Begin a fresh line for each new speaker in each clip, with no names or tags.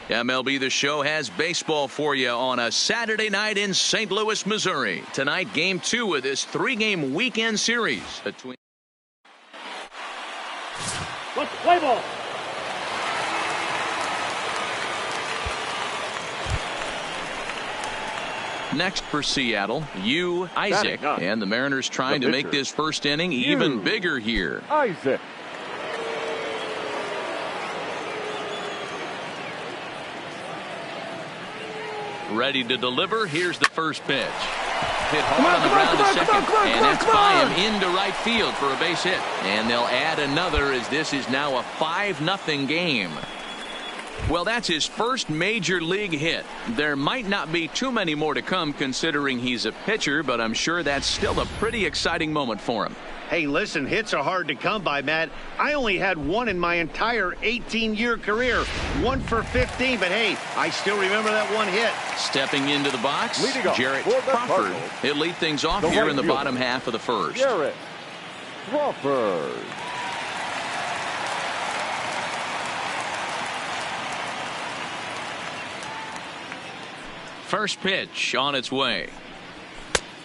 MLB The Show has baseball for you on a Saturday night in St. Louis, Missouri. Tonight, Game 2 of this 3-game weekend series between.
Let's play ball.
Next for Seattle, Isaac. And the Mariners trying to make this first inning even bigger here.
Isaac.
Ready to deliver. Here's the first pitch. Hit hard on the ground to second, and that's by him into right field for a base hit. And they'll add another as this is now a 5-0 game. Well, that's his first major league hit. There might not be too many more to come considering he's a pitcher, but I'm sure that's still a pretty exciting moment for him.
Hey, listen, hits are hard to come by, Matt. I only had one in my entire 18-year career. 1 for 15, but hey, I still remember that one hit.
Stepping into the box, Jarrett
for the
Crawford.
Cardinals.
He'll lead things off here in the bottom half of the first.
Jarrett Crawford.
First pitch on its way.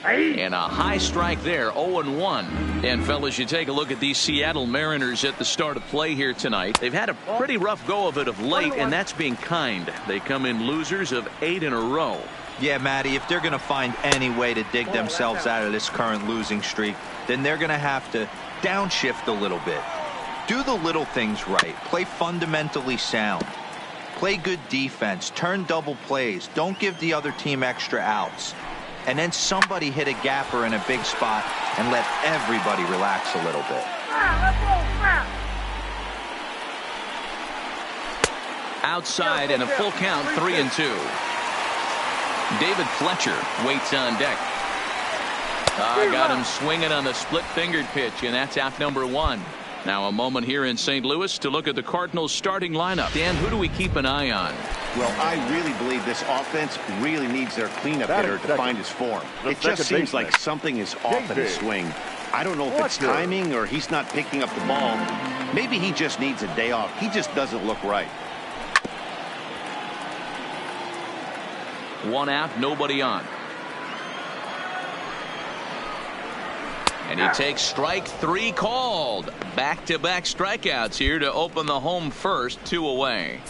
And a high strike there, 0-1. And fellas, you take a look at these Seattle Mariners at the start of play here tonight. They've had a pretty rough go of it of late, and that's being kind. They come in losers of 8 in a row.
Yeah, Matty, if they're going to find any way to dig themselves out of this current losing streak, then they're going to have to downshift a little bit. Do the little things right. Play fundamentally sound. Play good defense. Turn double plays. Don't give the other team extra outs. And then somebody hit a gapper in a big spot and let everybody relax a little bit.
Outside and a full count, 3-2. David Fletcher waits on deck. Got him swinging on the split-fingered pitch, and that's out number 1. Now a moment here in St. Louis to look at the Cardinals starting lineup. Dan, who do we keep an eye on?
Well, I really believe this offense really needs their cleanup hitter to find his form. It just seems like something is off in his swing. I don't know if it's timing or he's not picking up the ball. Maybe he just needs a day off. He just doesn't look right.
1 out, nobody on. And he takes strike 3 called. Back-to-back strikeouts here to open the home first, 2 away.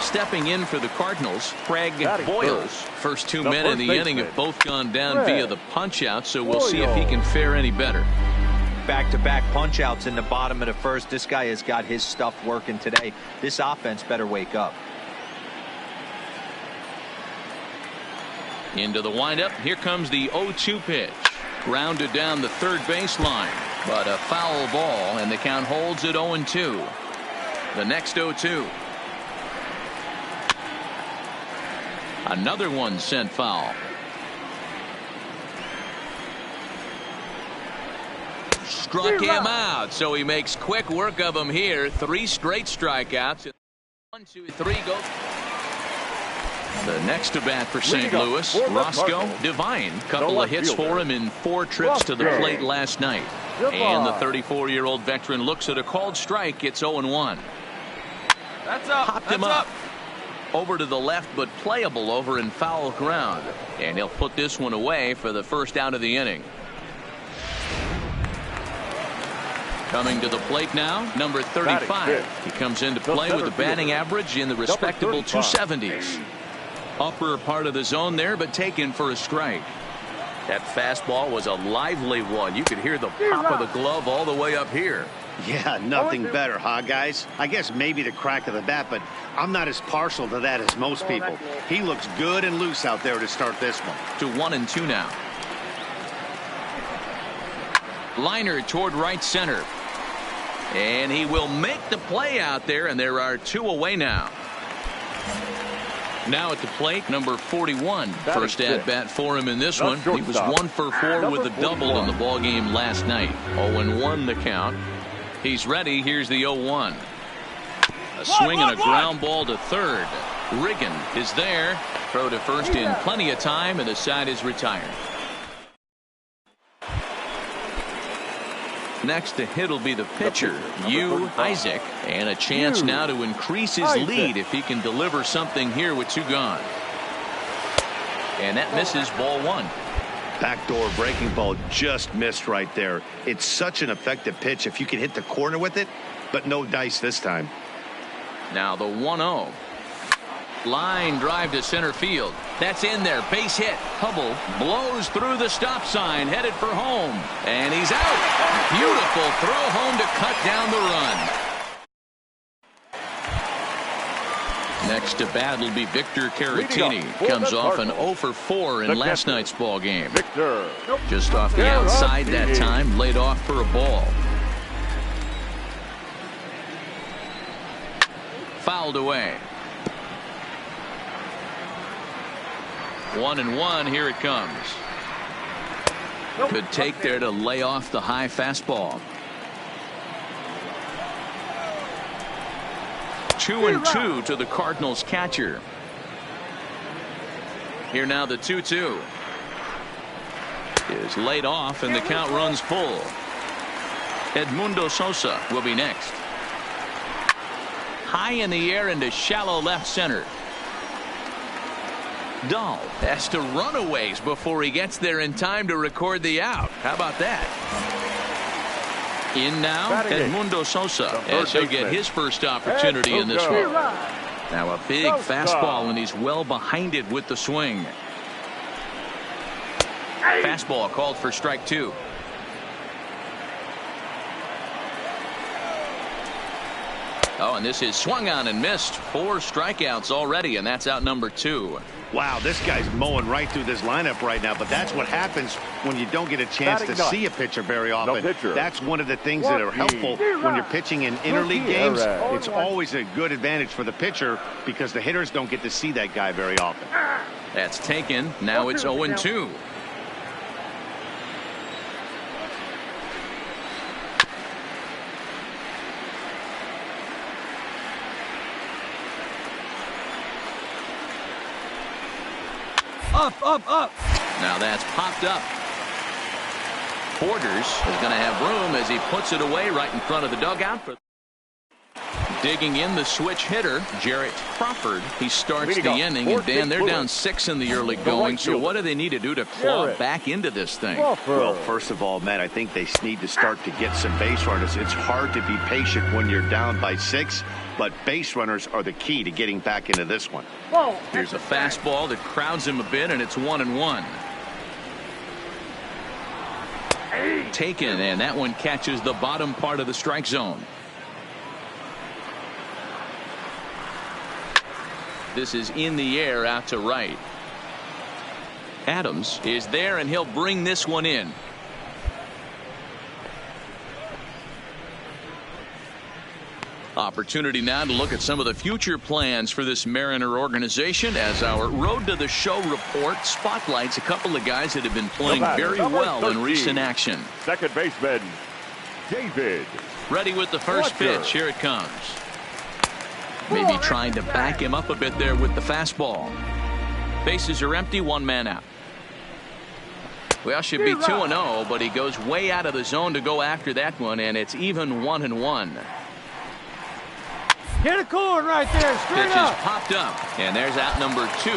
Stepping in for the Cardinals, Craig Boyles. First 2 men in the inning have both gone down via the punch-out, so we'll see if he can fare any better.
Back-to-back punch-outs in the bottom of the first. This guy has got his stuff working today. This offense better wake up.
Into the windup. Here comes the 0-2 pitch. Grounded down the third baseline, but a foul ball, and the count holds at 0-2. The next 0-2. Another one sent foul. Struck him out, so he makes quick work of him here. 3 straight strikeouts. 1, 2, 3, go. The next to bat for St. Louis, Roscoe Devine. Couple of hits for him in 4 trips to the plate last night. And the 34-year-old veteran looks at a called strike. It's 0-1.
That's up.
Popped him up. Over to the left, but playable over in foul ground. And he'll put this one away for the first out of the inning. Coming to the plate now, number 35. He comes into play with a batting average in the respectable 270s. Upper part of the zone there, but taken for a strike. That fastball was a lively one. You could hear the pop of the glove all the way up here.
Yeah, nothing better, huh, guys? I guess maybe the crack of the bat, but I'm not as partial to that as most people. He looks good and loose out there to start this one.
To 1-2 now. Liner toward right center. And he will make the play out there, and there are 2 away now. Now at the plate, number 41. First at bat for him in this one. He was 1 for 4 with a double in the ball game last night. 0-1 the count. He's ready. Here's the 0-1. A swing and a ground ball to third. Riggin is there. Throw to first in plenty of time, and the side is retired. Next to hit will be the pitcher, Isaac, and a chance now to increase his lead if he can deliver something here with 2 gone. And that misses ball 1.
Backdoor breaking ball just missed right there. It's such an effective pitch if you can hit the corner with it, but no dice this time.
Now the 1-0. Line drive to center field. That's in there. Base hit. Hubble blows through the stop sign, headed for home. And he's out. Beautiful throw home to cut down the run. Next to bat will be Victor Caratini. Comes off an 0 for 4 in last night's ball game. Just off the outside that time, laid off for a ball. Fouled away. 1-1. Here it comes. Good take there to lay off the high fastball. 2-2 to the Cardinals catcher. Here now the 2-2 is laid off, and the count runs full. Edmundo Sosa will be next. High in the air into shallow left center. Dahl has to run a ways before he gets there in time to record the out. How about that? In now, Edmundo Sosa, as he'll get his first opportunity in this one. Now a big fastball, and he's well behind it with the swing. Fastball called for strike 2. Oh, and this is swung on and missed. 4 strikeouts already, and that's out number 2.
Wow, this guy's mowing right through this lineup right now, but that's what happens when you don't get a chance to see a pitcher very often. That's one of the things that are helpful when you're pitching in interleague games. It's always a good advantage for the pitcher because the hitters don't get to see that guy very often.
That's taken. Now it's 0-2. Up. Now that's popped up. Borders is going to have room as he puts it away right in front of the dugout. But digging in the switch hitter, Jarrett Crawford. He starts the inning, and Dan, they're down 6 in the early going. So what do they need to do to claw back into this thing?
Well, first of all, Matt, I think they need to start to get some base runners. It's hard to be patient when you're down by 6, but base runners are the key to getting back into this one.
Here's a fastball that crowds him a bit, and it's 1-1. Taken, and that one catches the bottom part of the strike zone. This is in the air out to right. Adams is there, and he'll bring this one in. Opportunity now to look at some of the future plans for this Mariner organization as our Road to the Show report spotlights a couple of guys that have been playing very well in recent action.
Second baseman, David.
Ready with the first pitch. Here it comes. Maybe trying to back him up a bit there with the fastball. Bases are empty, 1 man out. Well, should be 2-0, but he goes way out of the zone to go after that one, and it's even 1-1.
Hit a cord right there, straight
Pitch is popped up, and there's out number 2.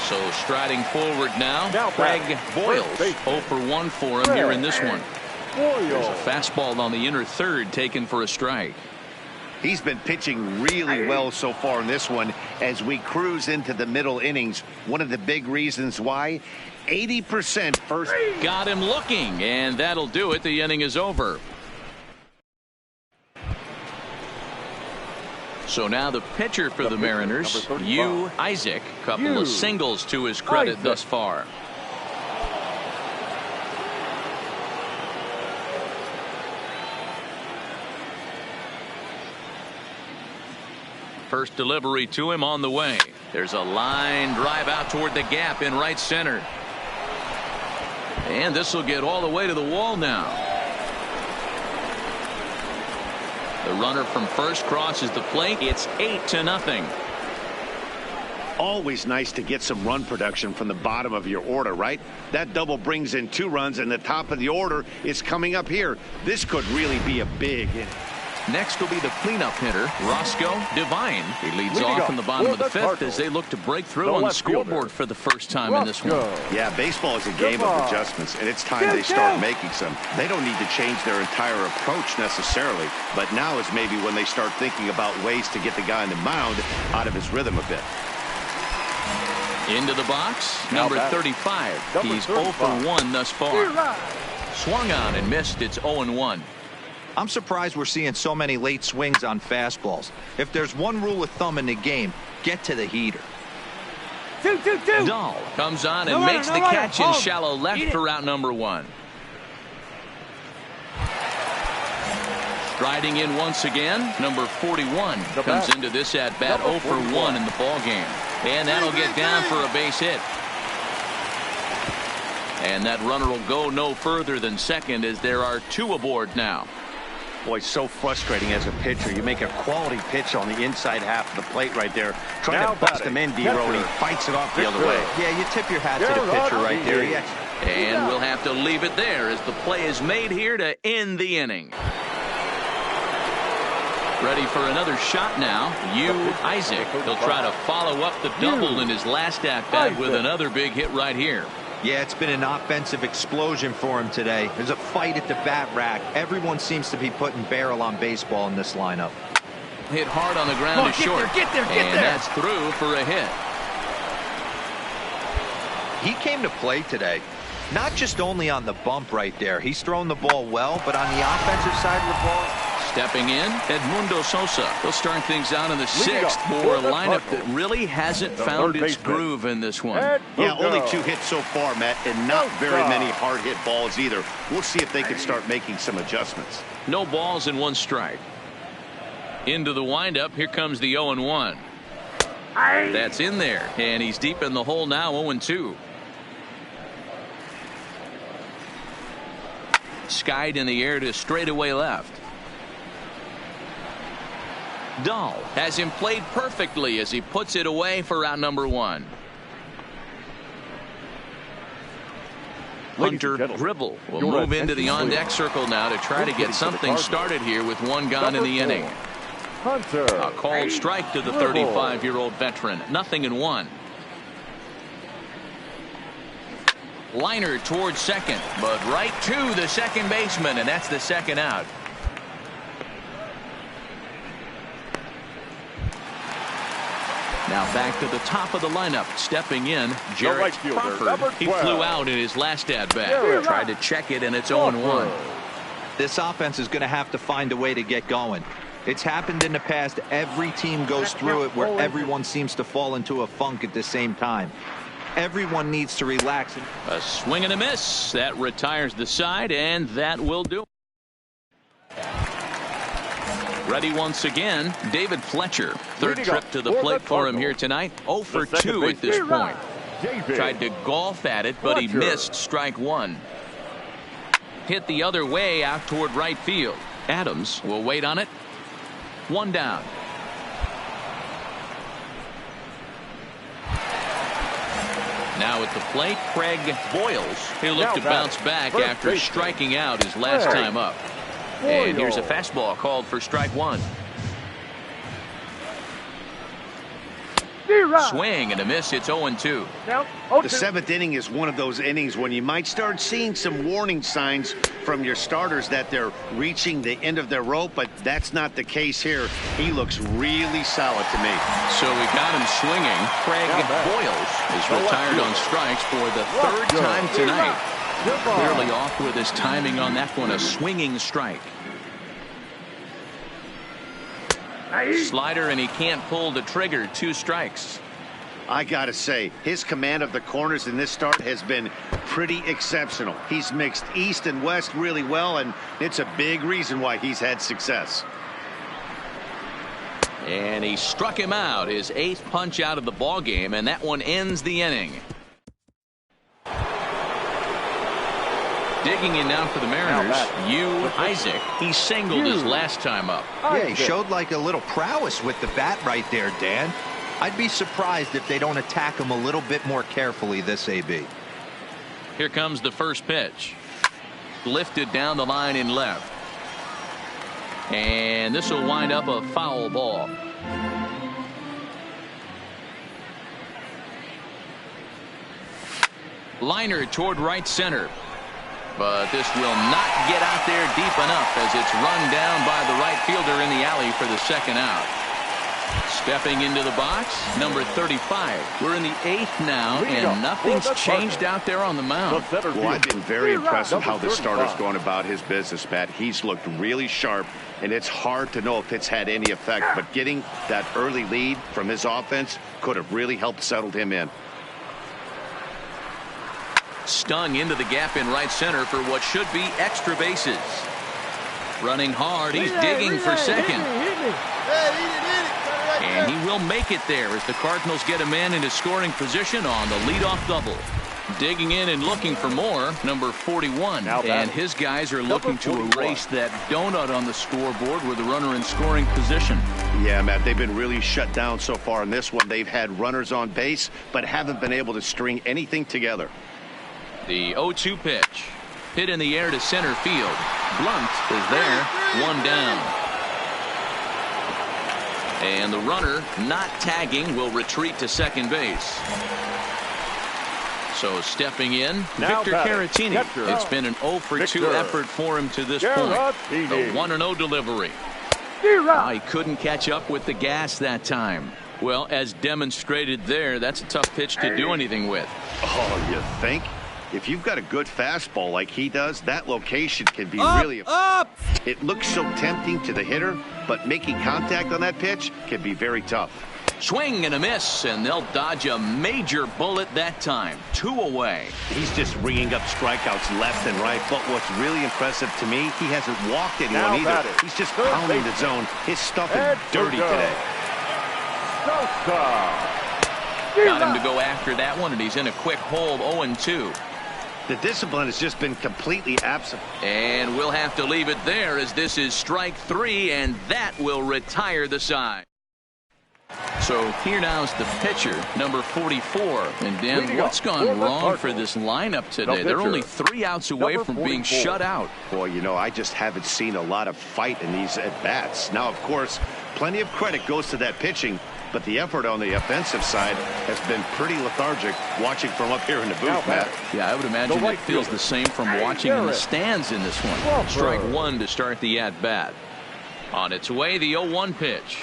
So striding forward now, Craig Boyles. 0 for 1 for him here in this one. There's a fastball on the inner third taken for a strike.
He's been pitching really well so far in this one as we cruise into the middle innings. One of the big reasons why, 80% first.
Got him looking, and that'll do it. The inning is over. So now the pitcher for the Mariners, Isaac. Couple of singles to his credit thus far. First delivery to him on the way. There's a line drive out toward the gap in right center. And this will get all the way to the wall now. The runner from first crosses the plate. It's 8-0.
Always nice to get some run production from the bottom of your order, right? That double brings in 2 runs, and the top of the order is coming up here. This could really be a big inning.
Next will be the cleanup hitter, Roscoe Devine. He leads off in the bottom of the 5th as they look to break through on the scoreboard for the first time in this one.
Yeah, baseball is a game of adjustments, and it's time they start making some. They don't need to change their entire approach necessarily, but now is maybe when they start thinking about ways to get the guy on the mound out of his rhythm a bit.
Into the box, number 35. He's 0 for 1 thus far. Swung on and missed. It's 0-1.
I'm surprised we're seeing so many late swings on fastballs. If there's one rule of thumb in the game, get to the heater.
2-2-2.
Dahl comes on and makes the catch in shallow left for out number 1. Striding in once again, number 41 comes into this at bat 0 for 1 in the ball game. And that'll get down for a base hit. And that runner will go no further than second as there are 2 aboard now.
Boy, so frustrating as a pitcher. You make a quality pitch on the inside half of the plate right there. Try to bust him in, D-Row, and he fights it off the other way.
Yeah, you tip your hat to the pitcher right there.
And we'll have to leave it there as the play is made here to end the inning. Ready for another shot now. Isaac. He'll try to follow up the double in his last at-bat with another big hit right here.
Yeah, it's been an offensive explosion for him today. There's a fight at the bat rack. Everyone seems to be putting barrel on baseball in this lineup.
Hit hard on the ground to short.
Get there.
And that's through for a hit.
He came to play today. Not just only on the bump right there. He's thrown the ball well, but on the offensive side of the ball.
Stepping in, Edmundo Sosa. He'll start things out in the 6th for a lineup that really hasn't found its groove in this one.
Yeah, only 2 hits so far, Matt, and not very many hard hit balls either. We'll see if they can start making some adjustments.
No balls and 1 strike. Into the windup. Here comes the 0-1. That's in there, and he's deep in the hole now. 0-2. Skied in the air to straightaway left. Dahl has him played perfectly as he puts it away for out number 1. Hunter Gribble will move into the on-deck circle now to try to get something started here with 1 gone in the inning. A called strike to the 35-year-old veteran. 0-1. Liner towards second, but right to the second baseman, and that's the 2nd out. Now back to the top of the lineup. Stepping in, Jarrett Crawford. He flew out in his last at-bat. Tried to check it, and it's 0-1.
This offense is going to have to find a way to get going. It's happened in the past. Every team goes through it where everyone seems to fall into a funk at the same time. Everyone needs to relax.
A swing and a miss. That retires the side, and that will do it. Ready once again, David Fletcher. 3rd trip to the plate for him here tonight. 0 for 2 at this point. Tried to golf at it, but he missed strike 1. Hit the other way out toward right field. Adams will wait on it. 1 down. Now at the plate, Craig Boyles. He'll look to bounce back after striking out his last time up. And here's a fastball called for strike 1. Swing and a miss. It's 0-2.
The seventh inning is one of those innings when you might start seeing some warning signs from your starters that they're reaching the end of their rope, but that's not the case here. He looks really solid to me.
So we got him swinging. Craig Boyles is retired on strikes for the third time tonight. Clearly off with his timing on that one. A swinging strike. Slider, and he can't pull the trigger. 2 strikes.
I gotta say, his command of the corners in this start has been pretty exceptional. He's mixed east and west really well, and it's a big reason why he's had success.
And he struck him out, his 8th punch out of the ball game, and that one ends the inning. Digging in now for the Mariners, Isaac. He singled his last time up.
Yeah, he showed like a little prowess with the bat right there, Dan. I'd be surprised if they don't attack him a little bit more carefully this AB.
Here comes the first pitch. Lifted down the line in left. And this will wind up a foul ball. Liner toward right center. But this will not get out there deep enough as it's run down by the right fielder in the alley for the second out. Stepping into the box, number 35. We're in the 8th now, and nothing's changed out there on the mound.
Well, I've been very impressed with how the starter's going about his business, Pat. He's looked really sharp, and it's hard to know if it's had any effect, but getting that early lead from his offense could have really helped settle him in.
Stung into the gap in right center for what should be extra bases. Running hard, he's digging for second. And he will make it there as the Cardinals get a man into scoring position on the leadoff double. Digging in and looking for more, number 41. And his guys are looking to erase that donut on the scoreboard with a runner in scoring position.
Yeah, Matt, they've been really shut down so far in this one. They've had runners on base, but haven't been able to string anything together.
The 0-2 pitch. Hit in the air to center field. Blunt is there. 1 down. And the runner not tagging will retreat to second base. So stepping in, Victor Caratini. It's been an 0 for 2 effort for him to this point. A 1-0 delivery. He couldn't catch up with the gas that time. Well, as demonstrated there, that's a tough pitch to do anything with.
Oh, you think? If you've got a good fastball like he does, that location can be really up. It looks so tempting to the hitter, but making contact on that pitch can be very tough.
Swing and a miss, and they'll dodge a major bullet that time. 2 away.
He's just ringing up strikeouts left and right, but what's really impressive to me, he hasn't walked anyone either. He's just pounding the zone. His stuff is dirty today.
Got him to go after that one, and he's in a quick hole. 0-2.
The discipline has just been completely absent.
And we'll have to leave it there as this is strike 3, and that will retire the side. So here now is the pitcher, number 44. And Dan, what's gone wrong for this lineup today? They're only 3 outs away from being shut out.
Boy, you know, I just haven't seen a lot of fight in these at-bats. Now, of course, plenty of credit goes to that pitching, but the effort on the offensive side has been pretty lethargic watching from up here in the booth, Matt.
Yeah, I would imagine it feels the same from watching in the stands in this one. Strike 1 to start the at-bat. On its way, the 0-1 pitch.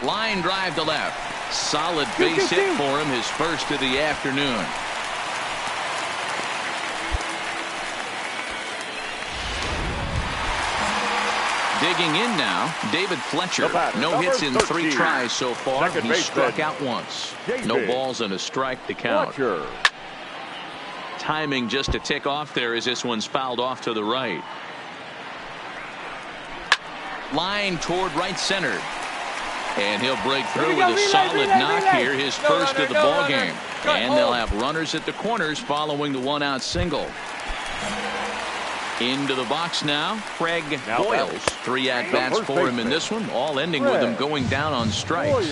Line drive to left. Solid base hit for him, his first of the afternoon. Digging in now, David Fletcher. No hits in 3 tries so far. He struck out once. No balls and a strike to count. Timing just a tick off there as this one's fouled off to the right. Line toward right center. And he'll break through with a solid knock here, his first of the ball game. And they'll have runners at the corners following the 1-out single. Into the box now, Craig Boyles. 3 at-bats for him in this one, all ending with him going down on strikes.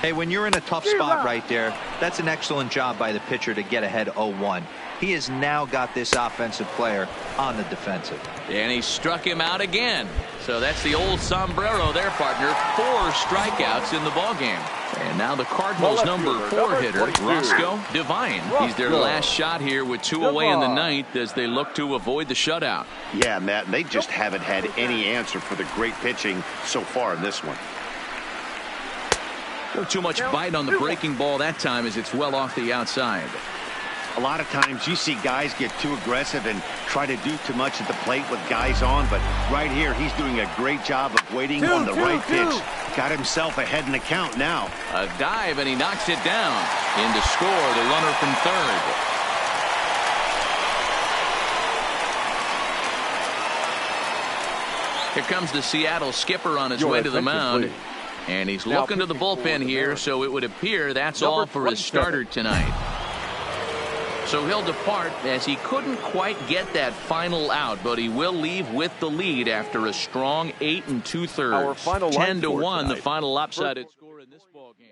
Hey, when you're in a tough spot right there, that's an excellent job by the pitcher to get ahead 0-1. He has now got this offensive player on the defensive.
And he struck him out again. So that's the old sombrero there, partner. 4 strikeouts in the ballgame. And now the Cardinals' number 4 hitter, Roscoe Devine. He's their last shot here with 2 away in the ninth as they look to avoid the shutout.
Yeah, Matt, they just haven't had any answer for the great pitching so far in this one.
Not too much bite on the breaking ball that time as it's well off the outside.
A lot of times you see guys get too aggressive and try to do too much at the plate with guys on, but right here he's doing a great job of waiting on the right pitch. Got himself ahead in the count now.
A dive and he knocks it down. In to score the runner from third. Here comes the Seattle skipper on his way to the mound. And he's looking to the bullpen here, so it would appear that's all for his starter tonight. So he'll depart as he couldn't quite get that final out, but he will leave with the lead after a strong 8 2/3. 10-1, the final lopsided score in this ball game.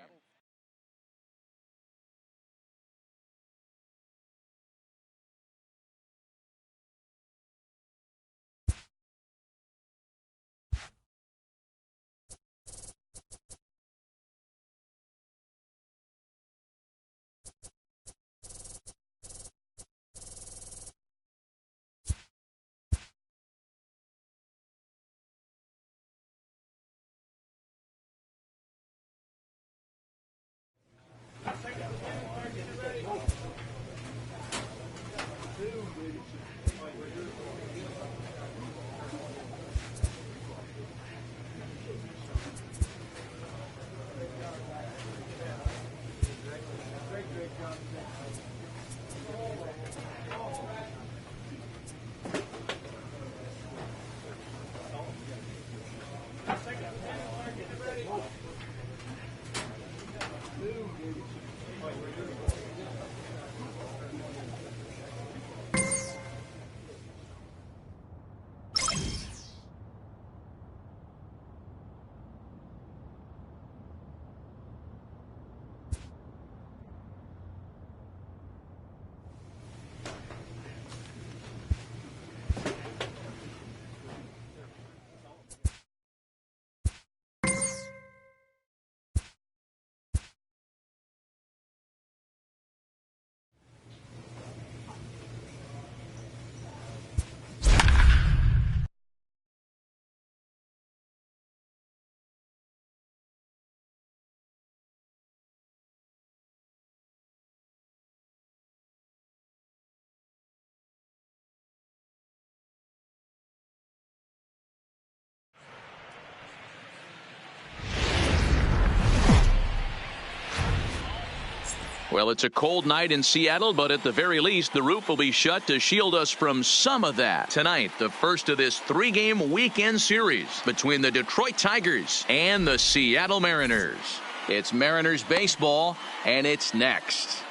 Well, it's a cold night in Seattle, but at the very least, the roof will be shut to shield us from some of that. Tonight, the first of this 3-game weekend series between the Detroit Tigers and the Seattle Mariners. It's Mariners baseball, and it's next.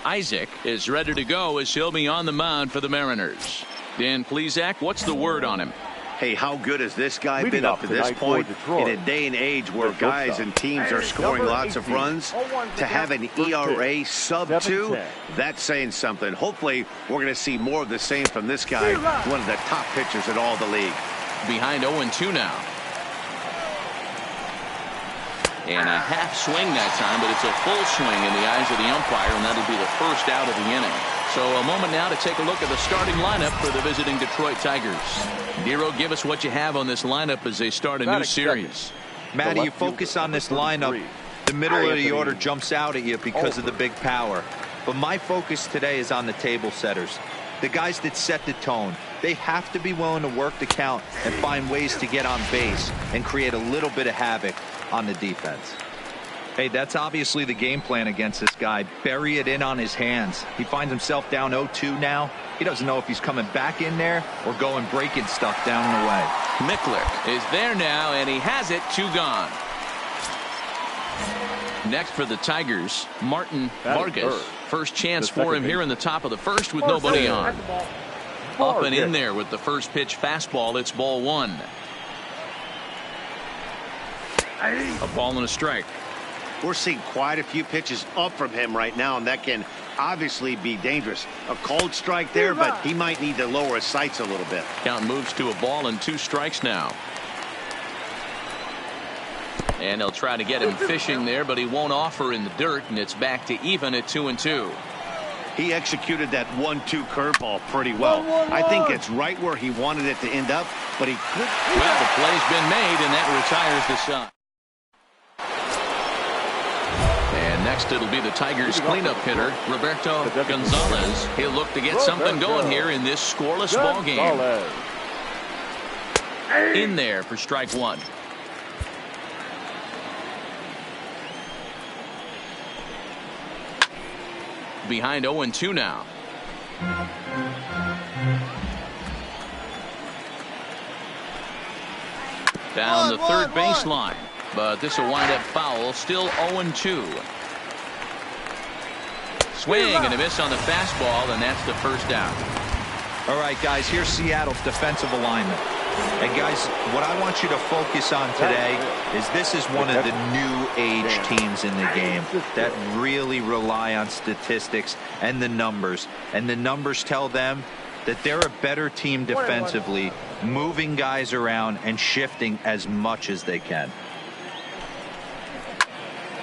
Isaac is ready to go as he'll be on the mound for the Mariners. Dan Plesac, what's the word on him?
Hey, how good has this guy been up to this point? In a day and age where guys and teams are scoring lots of runs, to have an ERA sub-2, that's saying something. Hopefully, we're going to see more of the same from this guy, one of the top pitchers in all the league.
Behind 0-2 now. And a half swing that time, but it's a full swing in the eyes of the umpire, and that'll be the first out of the inning. So a moment now to take a look at the starting lineup for the visiting Detroit Tigers. Dero, give us what you have on this lineup as they start a new series.
Matty, you focus on this lineup, the middle of the order jumps out at you because of the big power. But my focus today is on the table setters, the guys that set the tone. They have to be willing to work the count and find ways to get on base and create a little bit of havoc on the defense. Hey, that's obviously the game plan against this guy. Bury it in on his hands. He finds himself down 0-2 now. He doesn't know if he's coming back in there or going breaking stuff down the way.
Mickler is there now, and he has it. 2 gone. Next for the Tigers, Martin Vargas. First chance for him here in the top of the first with nobody on. Up and in there with the first pitch fastball. It's ball 1. A ball and a strike.
We're seeing quite a few pitches up from him right now, and that can obviously be dangerous. A cold strike there, but he might need to lower his sights a little bit.
Count moves to a ball and 2 strikes now. And they'll try to get him fishing there, but he won't offer in the dirt, and it's back to even at 2-2.
He executed that 1-2 curveball pretty well. I think it's right where he wanted it to end up, but he could.
Well, the play's been made, and that retires the side. And next it'll be the Tigers' cleanup hitter, Roberto Gonzalez. He'll look to get something going here in this scoreless ball game. In there for strike 1. Behind 0-2 now. Down the third baseline, but this will wind up foul. Still 0-2. Swing and a miss on the fastball, and that's the first down.
All right, guys, here's Seattle's defensive alignment. And guys, what I want you to focus on today is this is one of the new age teams in the game that really rely on statistics and the numbers. And the numbers tell them that they're a better team defensively, moving guys around and shifting as much as they can.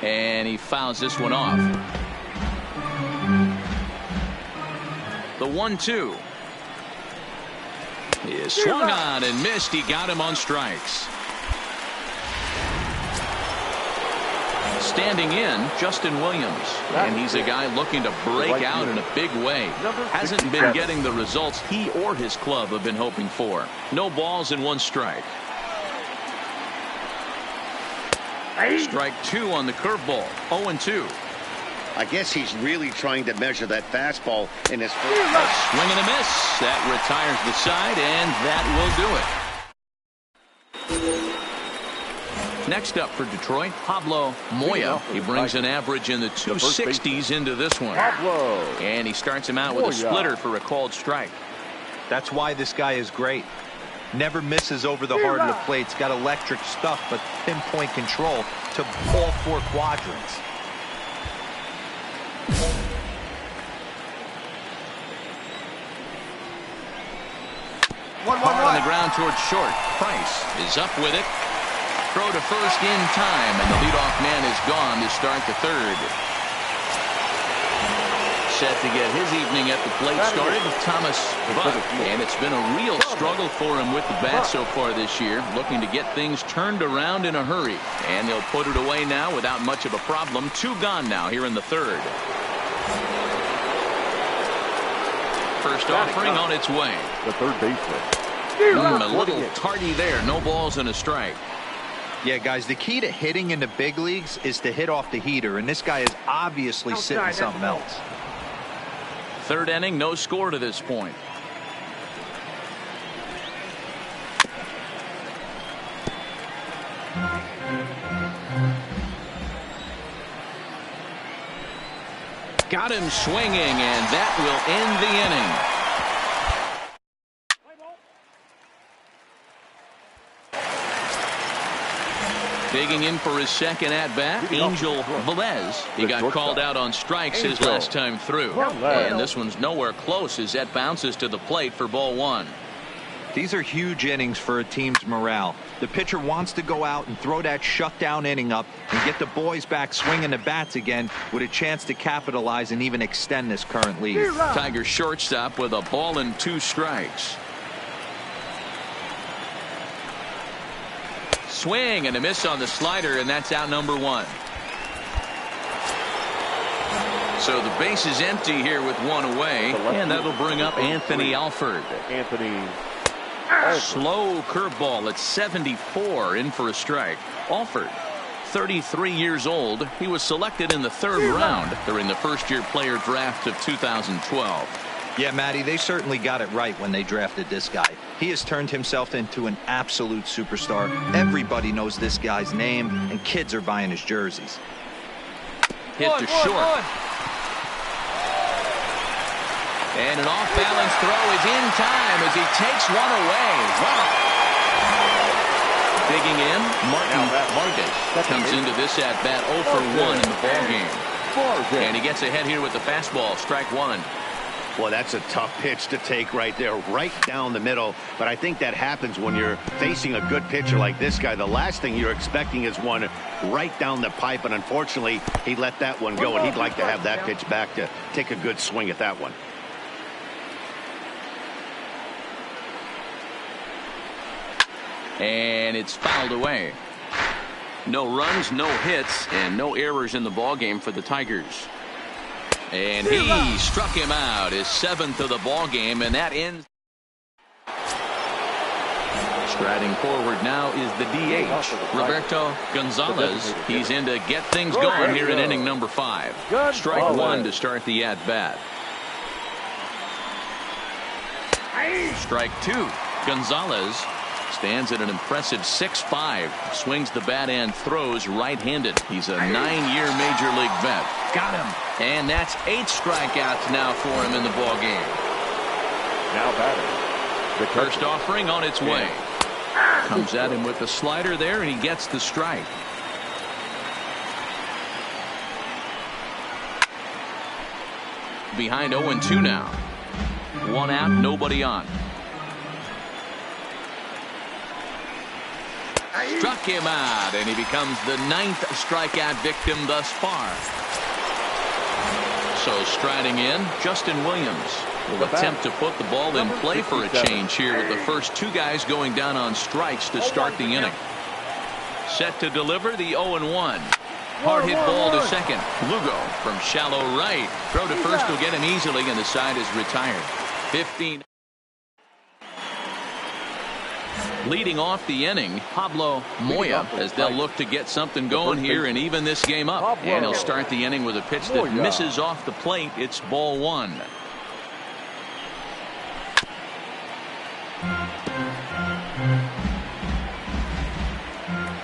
And he fouls this one off. The 1-2. He swung on and missed. He got him on strikes. Standing in, Justin Williams. And he's a guy looking to break out in a big way. Hasn't been getting the results he or his club have been hoping for. No balls and 1 strike. Strike 2 on the curveball. 0-2.
I guess he's really trying to measure that fastball in his first.
Swing and a miss. That retires the side, and that will do it. Next up for Detroit, Pablo Moya. He brings an average in the 260s into this one. And he starts him out with a splitter for a called strike.
That's why this guy is great. Never misses over the heart of the plate. He's got electric stuff, but pinpoint control to all 4 quadrants.
Hard on the ground towards short. Price is up with it. Throw to first in time, and the leadoff man is gone to start the third. Set to get his evening at the plate started, Thomas Buck. And it's been a real struggle for him with the bat so far this year, looking to get things turned around in a hurry. And they'll put it away now without much of a problem. 2 gone now here in the third. First offering on its way.
The third baseman.
A little tardy there. No balls and a strike.
Yeah, guys, the key to hitting in the big leagues is to hit off the heater, and this guy is obviously sitting something else.
Third inning, no score to this point. Got him swinging, and that will end the inning. Digging in for his second at-bat, Angel Velez. He got called out on strikes his last time through. And this one's nowhere close as that bounces to the plate for ball 1.
These are huge innings for a team's morale. The pitcher wants to go out and throw that shutdown inning up and get the boys back swinging the bats again with a chance to capitalize and even extend this current lead.
Tiger shortstop with a ball and 2 strikes. Swing and a miss on the slider, and that's out number 1. So the base is empty here with 1 away, and that'll bring up Anthony Alford. Slow curveball at 74, in for a strike. Alford, 33 years old. He was selected in the 3rd round during the first-year player draft of 2012.
Yeah, Matty, they certainly got it right when they drafted this guy. He has turned himself into an absolute superstar. Everybody knows this guy's name, and kids are buying his jerseys.
Hit to short. And an off-balance throw is in time as he takes one away. Wow. Digging in, Martin Vargas. Comes into this at bat 0 for 1 in the ball game. And he gets ahead here with the fastball. Strike one.
Well, that's a tough pitch to take right there, right down the middle. But I think that happens when you're facing a good pitcher like this guy. The last thing you're expecting is one right down the pipe. And unfortunately, he let that one go. And he'd like to have that pitch back to take a good swing at that one.
And it's fouled away. No runs, no hits, and no errors in the ball game for the Tigers. And he struck him out, his 7th of the ball game, and that ends. Striding forward now is the DH, Roberto Gonzalez. He's in to get things going here in inning number 5. Strike one to start the at-bat. Strike two. Gonzalez stands at an impressive 6'5", swings the bat and throws right-handed. He's a 9-year Major League vet. Got him. And that's 8 strikeouts now for him in the ball game.
Now batting.
The first offering on its way. Comes at him with the slider there, and he gets the strike. Behind 0-2 now. 1 out, nobody on. Struck him out, and he becomes the 9th strikeout victim thus far. So striding in, Justin Williams will attempt to put the ball in play for a change here with the first 2 guys going down on strikes to start the inning. Set to deliver the 0-1. Hard hit ball to second. Lugo from shallow right. Throw to first will get him easily, and the side is retired. 15. Leading off the inning, Pablo Moya, as they'll look to get something going here and even this game up. And he'll start the inning with a pitch that misses off the plate. It's ball 1.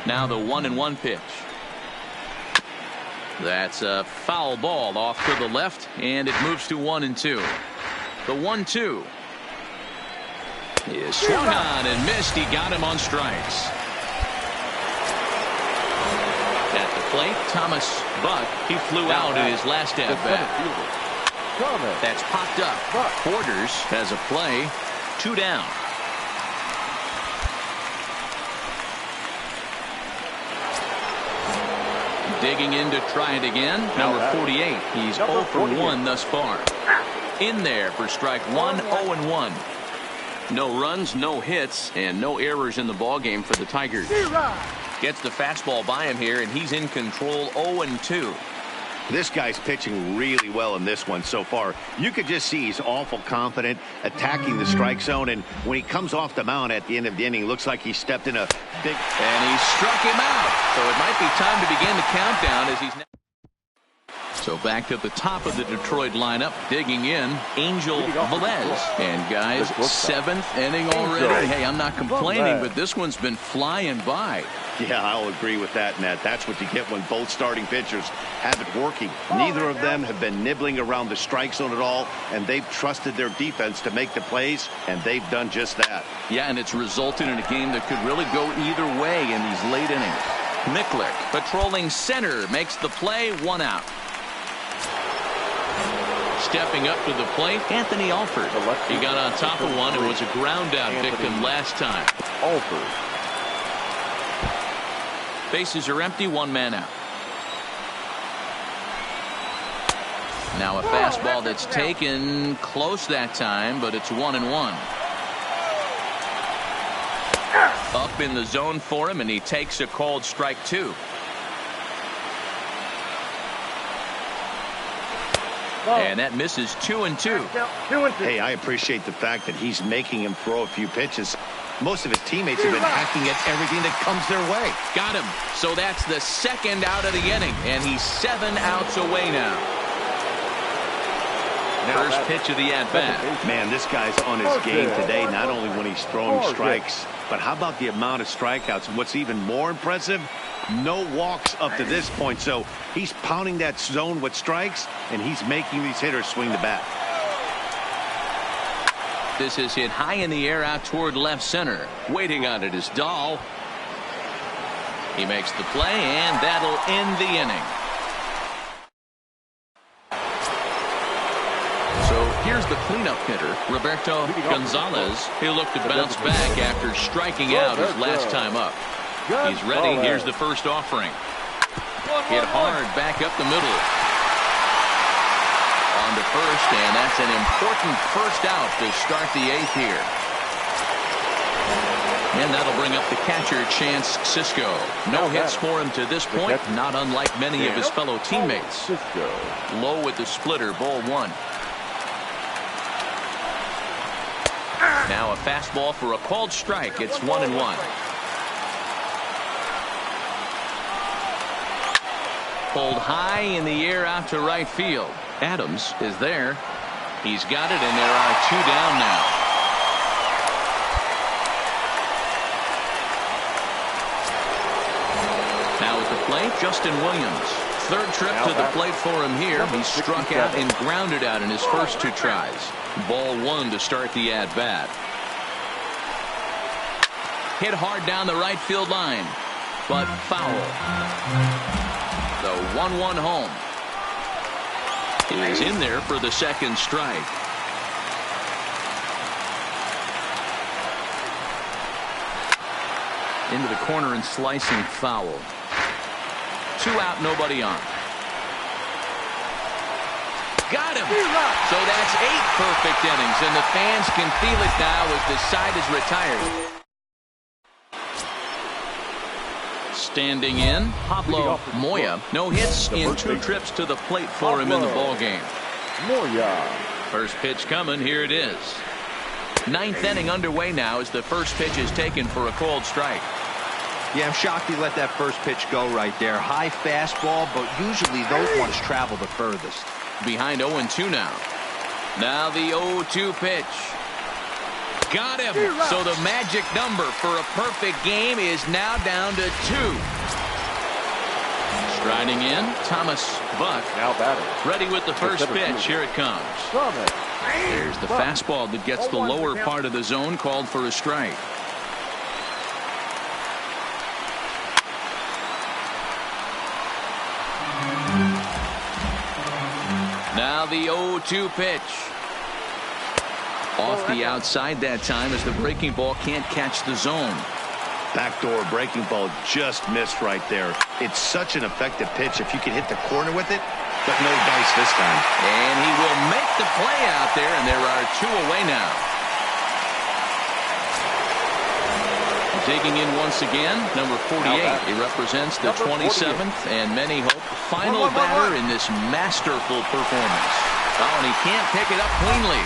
Now the 1-1 pitch. That's a foul ball off to the left, and it moves to 1-2. The 1-2. Is swung on and missed. He got him on strikes. At the plate, Thomas Buck. He flew out in his last at bat. That's popped up. Borders has a play. 2 down. Digging in to try it again. Number 48. He's 0 for 1 thus far. In there for strike 1. 0-1. No runs, no hits, and no errors in the ball game for the Tigers. Gets the fastball by him here, and he's in control. 0-2.
This guy's pitching really well in this one so far. You could just see he's awful confident, attacking the strike zone, and when he comes off the mound at the end of the inning, looks like he stepped in a big...
And he struck him out. So it might be time to begin the countdown as he's... So back to the top of the Detroit lineup, digging in, Angel Velez. And guys, 7th inning already. Hey, I'm not complaining, but this one's been flying by.
Yeah, I'll agree with that, Nat. That's what you get when both starting pitchers have it working. Neither of them have been nibbling around the strike zone at all, and they've trusted their defense to make the plays, and they've done just that.
Yeah, and it's resulted in a game that could really go either way in these late innings. Miklick, patrolling center, makes the play. 1 out. Stepping up to the plate, Anthony Alford. He got on top of one and was a ground out victim last time.
Alford.
Bases are empty, 1 man out. Now a fastball that's taken close that time, but it's 1-1. Up in the zone for him, and he takes a called strike 2. And that misses 2-2.
Hey, I appreciate the fact that he's making him throw a few pitches. Most of his teammates have been hacking at everything that comes their way.
Got him. So that's the 2nd out of the inning, and he's 7 outs away now. First pitch of the at-bat.
Man, this guy's on his game today, not only when he's throwing strikes, but how about the amount of strikeouts? And what's even more impressive, no walks up to this point. So he's pounding that zone with strikes, and he's making these hitters swing the bat.
This is hit high in the air out toward left center. Waiting on it is Dahl. He makes the play, and that'll end the inning. So here's the cleanup hitter, Roberto Gonzalez. He'll look to bounce back after striking out his last time up. He's ready. Here's the first offering. Hit hard back up the middle. On to first, and that's an important first out to start the eighth here. And that'll bring up the catcher, Chance Sisco. No hits for him to this point, not unlike many of his fellow teammates. Low with the splitter, ball one. Now a fastball for a called strike. It's 1-1. Pulled high in the air out to right field. Adams is there. He's got it, and there are two down now. Now at the plate, Justin Williams. Third trip to the plate for him here. He struck out and grounded out in his first two tries. Ball one to start the at-bat. Hit hard down the right field line, but foul. The 1-1 home. Is in there for the second strike. Into the corner and slicing foul. 2 out, nobody on. Got him. So that's 8 perfect innings, and the fans can feel it now as the side is retired. Standing in, Pablo Moya. No hits in 2 trips to the plate for him in the ballgame.
Moya.
First pitch coming. Here it is. 9th inning underway now as the first pitch is taken for a called strike.
Yeah, I'm shocked he let that first pitch go right there. High fastball, but usually those ones travel the furthest.
Behind 0-2 now. Now the 0-2 pitch. Got him. So the magic number for a perfect game is now down to 2. Striding in, Thomas Buck.
Now batting.
Ready with the first pitch. Here it comes. There's the fastball that gets the lower part of the zone, called for a strike. Now the 0-2 pitch. Off the outside that time as the breaking ball can't catch the zone.
Backdoor breaking ball just missed right there. It's such an effective pitch if you can hit the corner with it, but no dice this time.
And he will make the play out there, and there are 2 away now. Digging in once again, number 48. He represents the 27th and many hope final batter in this masterful performance. Oh, and he can't pick it up cleanly.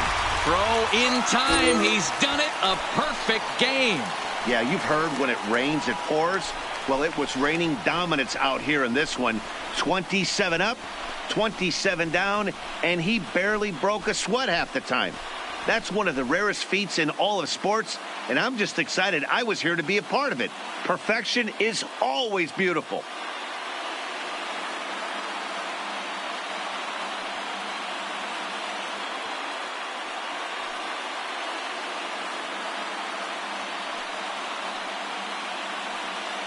Throw in time. He's done it. A perfect game.
Yeah, you've heard when it rains, it pours. Well, it was raining dominance out here in this one. 27 up, 27 down, and he barely broke a sweat half the time. That's one of the rarest feats in all of sports, and I'm just excited I was here to be a part of it. Perfection is always beautiful.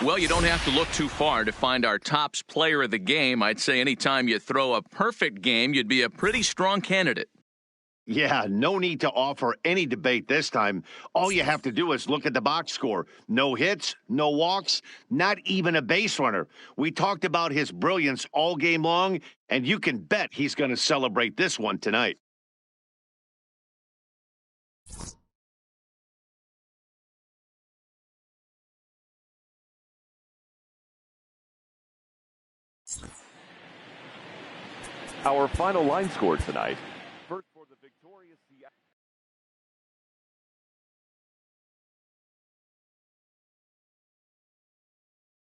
Well, you don't have to look too far to find our tops player of the game. I'd say anytime you throw a perfect game, you'd be a pretty strong candidate.
Yeah, no need to offer any debate this time. All you have to do is look at the box score. No hits, no walks, not even a base runner. We talked about his brilliance all game long, and you can bet he's going to celebrate this one tonight.
Our final line score tonight.